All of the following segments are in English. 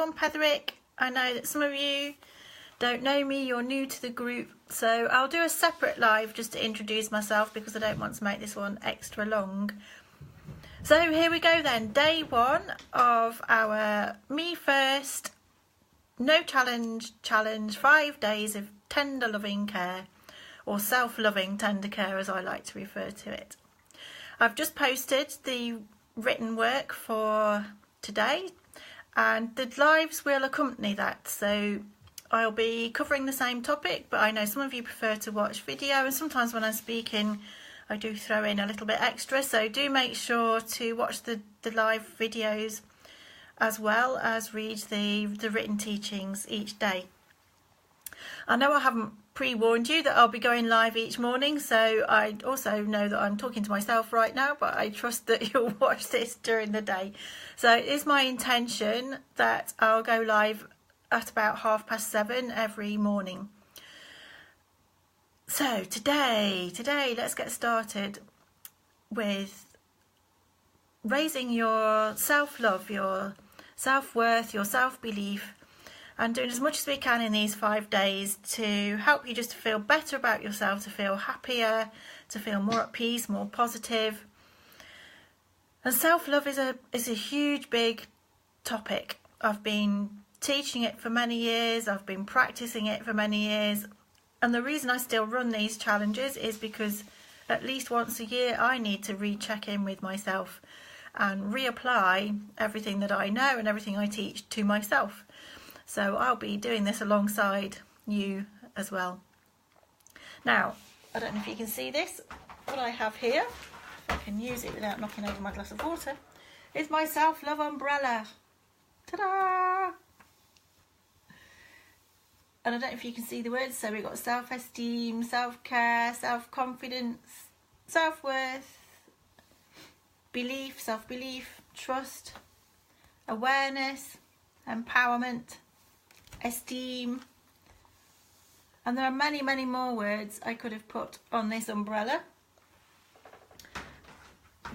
Dawn Petherick. I know that some of you don't know me, you're new to the group, so I'll do a separate live just to introduce myself because I don't want to make this one extra long. So here we go then, day one of our Me First No Challenge 5 days of tender loving care, or self-loving tender care as I like to refer to it. I've just posted the written work for today and the lives will accompany that, so I'll be covering the same topic, but I know some of you prefer to watch video, and sometimes when I'm speaking I do throw in a little bit extra, so do make sure to watch the live videos as well as read the written teachings each day. I know I haven't pre-warned you that I'll be going live each morning, so I also know that I'm talking to myself right now, but I trust that you'll watch this during the day. So it is my intention that I'll go live at about 7:30 every morning. So today let's get started with raising your self-love, your self-worth, your self-belief, and doing as much as we can in these 5 days to help you just to feel better about yourself, to feel happier, to feel more at peace, more positive. And self-love is a huge, big topic. I've been teaching it for many years, I've been practicing it for many years, and the reason I still run these challenges is because at least once a year I need to recheck in with myself and reapply everything that I know and everything I teach to myself. So I'll be doing this alongside you as well. Now, I don't know if you can see this, what I have here, if I can use it without knocking over my glass of water, is my self-love umbrella. Ta-da! And I don't know if you can see the words, so we've got self-esteem, self-care, self-confidence, self-worth, belief, self-belief, trust, awareness, empowerment, esteem, and there are many, many more words I could have put on this umbrella.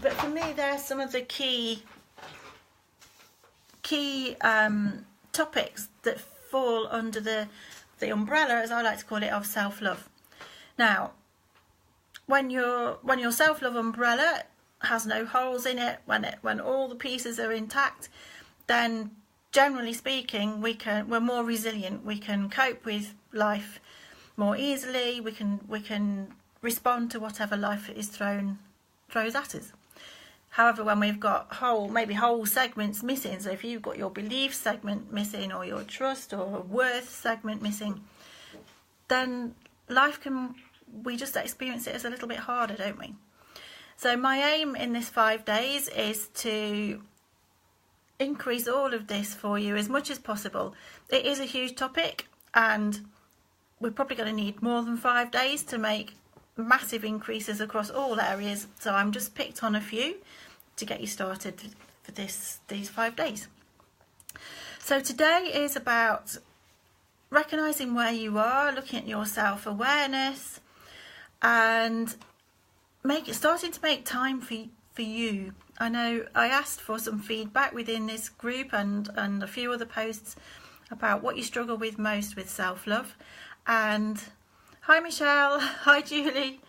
But for me, there are some of the key topics that fall under the umbrella, as I like to call it, of self-love. Now, when your self-love umbrella has no holes in it, when all the pieces are intact, then generally speaking we're more resilient. We can cope with life more easily. We can respond to whatever life throws at us. However, when we've got whole segments missing, so if you've got your belief segment missing, or your trust or worth segment missing, then we just experience it as a little bit harder, don't we? So my aim in this 5 days is to increase all of this for you as much as possible. It is a huge topic, and we're probably going to need more than 5 days to make massive increases across all areas, so I'm just picked on a few to get you started for these 5 days. So today is about recognizing where you are, looking at your self-awareness, and starting to make time for you. I know I asked for some feedback within this group and a few other posts about what you struggle with most with self-love. And hi Michelle, hi Julie,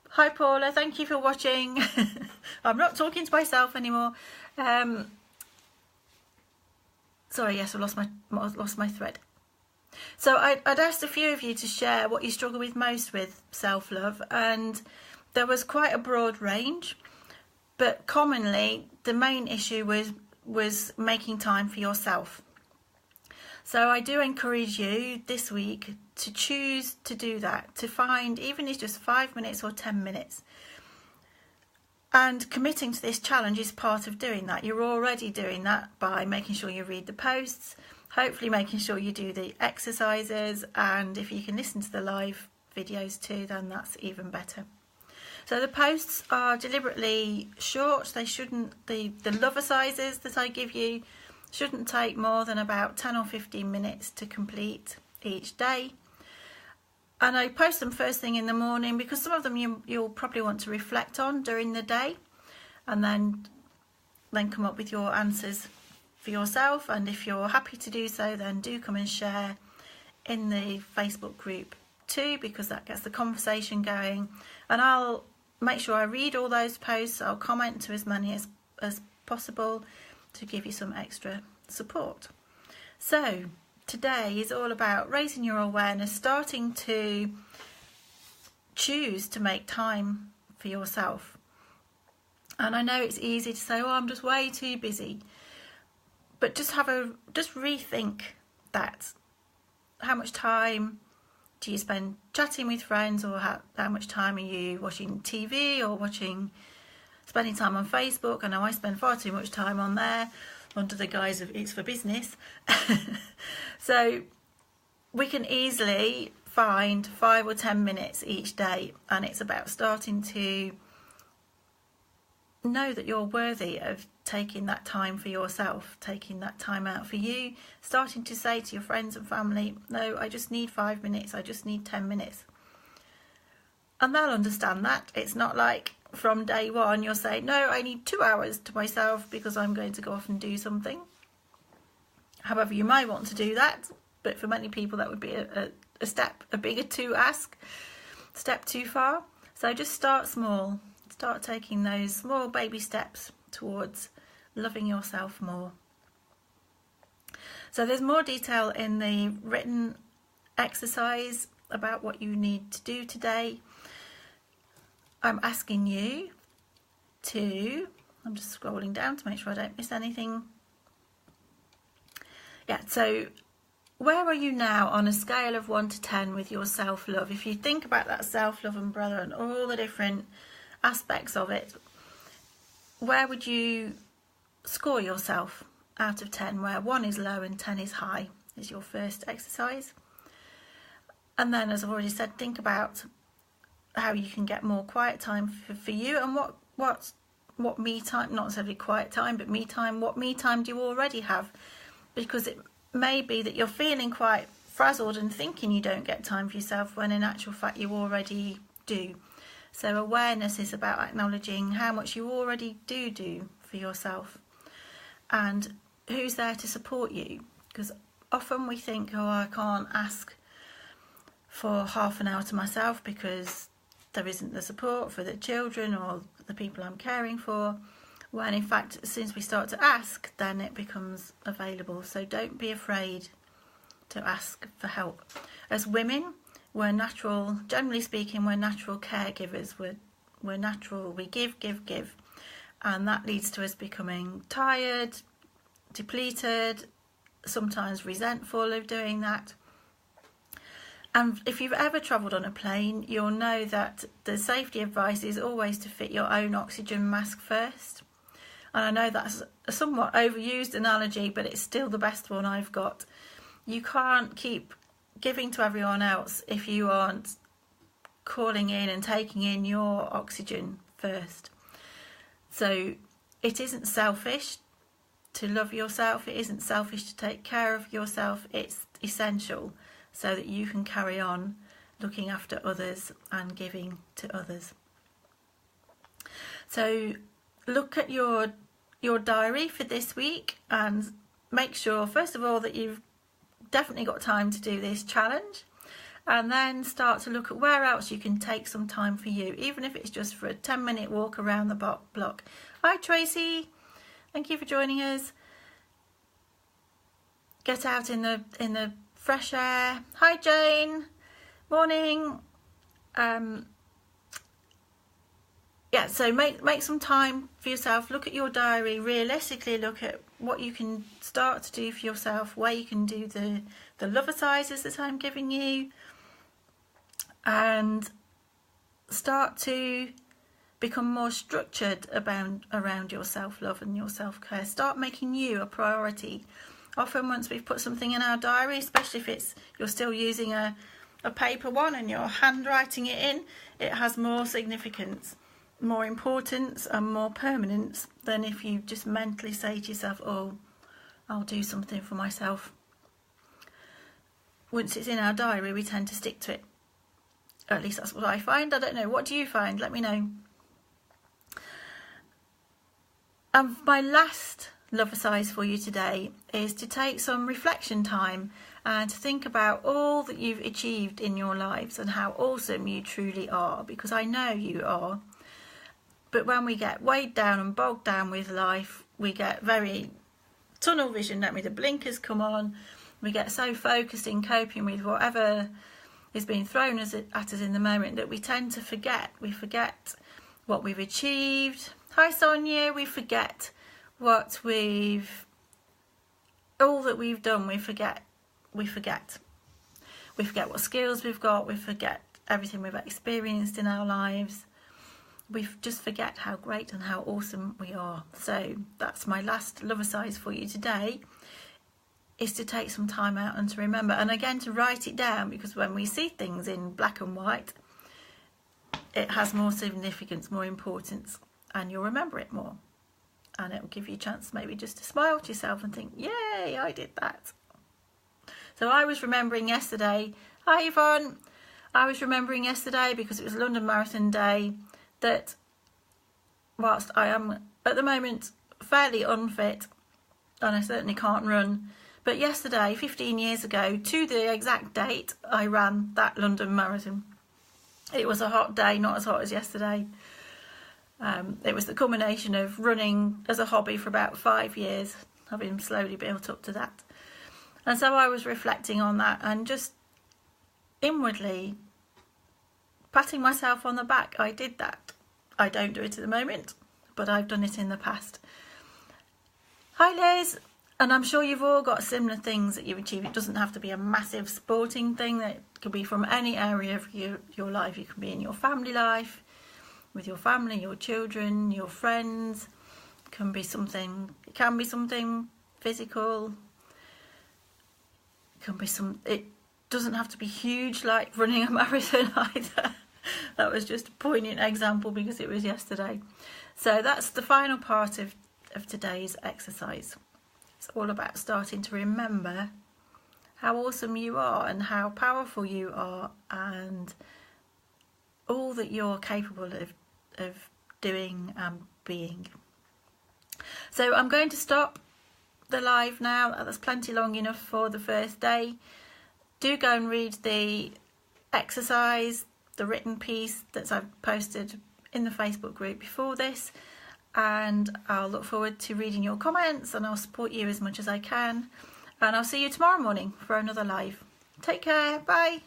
hi Paula, thank you for watching. I'm not talking to myself anymore. Sorry, yes, I lost my thread. So I'd asked a few of you to share what you struggle with most with self-love, and there was quite a broad range, but commonly the main issue was making time for yourself. So I do encourage you this week to choose to do that, to find, even if it's just 5 minutes or 10 minutes. And committing to this challenge is part of doing that. You're already doing that by making sure you read the posts, hopefully making sure you do the exercises, and if you can listen to the live videos too, then that's even better. So the posts are deliberately short. They shouldn't, the love exercises that I give you shouldn't take more than about 10 or 15 minutes to complete each day. And I post them first thing in the morning because some of them you'll probably want to reflect on during the day, and then come up with your answers for yourself, and if you're happy to do so, then do come and share in the Facebook group too, because that gets the conversation going, and I'll make sure I read all those posts. I'll comment to as many as possible to give you some extra support. So today is all about raising your awareness, starting to choose to make time for yourself. And I know it's easy to say, oh, I'm just way too busy, but just rethink that. How much time do you spend chatting with friends, or how much time are you watching TV or spending time on Facebook? I know I spend far too much time on there under the guise of it's for business. So we can easily find 5 or 10 minutes each day, and it's about starting to know that you're worthy of taking that time for yourself, taking that time out for you, starting to say to your friends and family, no, I just need 5 minutes, I just need 10 minutes. And they'll understand that. It's not like from day one you're saying, no, I need 2 hours to myself because I'm going to go off and do something. However, you might want to do that, but for many people that would be a step, a bigger to ask, step too far. So just start small. Start taking those small baby steps towards loving yourself more. So there's more detail in the written exercise about what you need to do today. I'm asking you to, I'm just scrolling down to make sure I don't miss anything. Yeah, so where are you now on a scale of 1 to 10 with your self-love? If you think about that self-love umbrella and all the different aspects of it, where would you score yourself out of 10, where 1 is low and 10 is high, is your first exercise. And then, as I've already said, think about how you can get more quiet time for you, and what me time, not necessarily quiet time, but me time, what me time do you already have? Because it may be that you're feeling quite frazzled and thinking you don't get time for yourself, when in actual fact you already do. So awareness is about acknowledging how much you already do for yourself, and who's there to support you. Because often we think, oh, I can't ask for half an hour to myself because there isn't the support for the children or the people I'm caring for, when in fact as soon as we start to ask, then it becomes available. So don't be afraid to ask for help. As women, we're natural, generally speaking, we're natural caregivers. We're natural, we give, and that leads to us becoming tired, depleted, sometimes resentful of doing that. And if you've ever travelled on a plane, you'll know that the safety advice is always to fit your own oxygen mask first. And I know that's a somewhat overused analogy, but it's still the best one I've got. You can't keep giving to everyone else if you aren't calling in and taking in your oxygen first. So it isn't selfish to love yourself. It isn't selfish to take care of yourself. It's essential so that you can carry on looking after others and giving to others. So look at your diary for this week and make sure, first of all, that you've definitely got time to do this challenge, and then start to look at where else you can take some time for you, even if it's just for a 10-minute walk around the block. Hi Tracy, thank you for joining us. Get out in the fresh air. Hi Jane, morning. Yeah, so make some time for yourself. Look at your diary, realistically look at what you can start to do for yourself, where you can do the love exercises that I'm giving you, and start to become more structured around your self-love and your self-care. Start making you a priority. Often once we've put something in our diary, especially if you're still using a paper one and you're handwriting it in, it has more significance, more importance and more permanence than if you just mentally say to yourself, oh, I'll do something for myself. Once it's in our diary, we tend to stick to it. At least that's what I find. I don't know, what do you find? Let me know. And my last love size for you today is to take some reflection time and to think about all that you've achieved in your lives and how awesome you truly are, because I know you are. But when we get weighed down and bogged down with life, we get very tunnel vision, don't we? The blinkers come on. We get so focused in coping with whatever is being thrown at us in the moment that we tend to forget. We forget what we've achieved. Hi Sonia, we forget all that we've done. We forget what skills we've got. We forget everything we've experienced in our lives. We just forget how great and how awesome we are. So that's my last love size for you today, is to take some time out and to remember, and again to write it down, because when we see things in black and white, it has more significance, more importance, and you'll remember it more, and it will give you a chance maybe just to smile to yourself and think, yay, I did that. So I was remembering yesterday, hi Yvonne, I was remembering yesterday because it was London Marathon Day, that whilst I am at the moment fairly unfit and I certainly can't run, but yesterday, 15 years ago, to the exact date, I ran that London Marathon. It was a hot day, not as hot as yesterday. It was the culmination of running as a hobby for about 5 years, having slowly built up to that. And so I was reflecting on that and just inwardly patting myself on the back. I did that. I don't do it at the moment, but I've done it in the past. Hi Liz, and I'm sure you've all got similar things that you've achieved. It doesn't have to be a massive sporting thing. That could be from any area of your life. You can be in your family life, with your family, your children, your friends. It can be something physical. It doesn't have to be huge, like running a marathon either. That was just a poignant example because it was yesterday. So that's the final part of today's exercise. It's all about starting to remember how awesome you are and how powerful you are and all that you're capable of doing and being. So I'm going to stop the live now. That's plenty long enough for the first day. Do go and read the exercise, the written piece that I've posted in the Facebook group before this, and I'll look forward to reading your comments, and I'll support you as much as I can, and I'll see you tomorrow morning for another live. Take care, bye.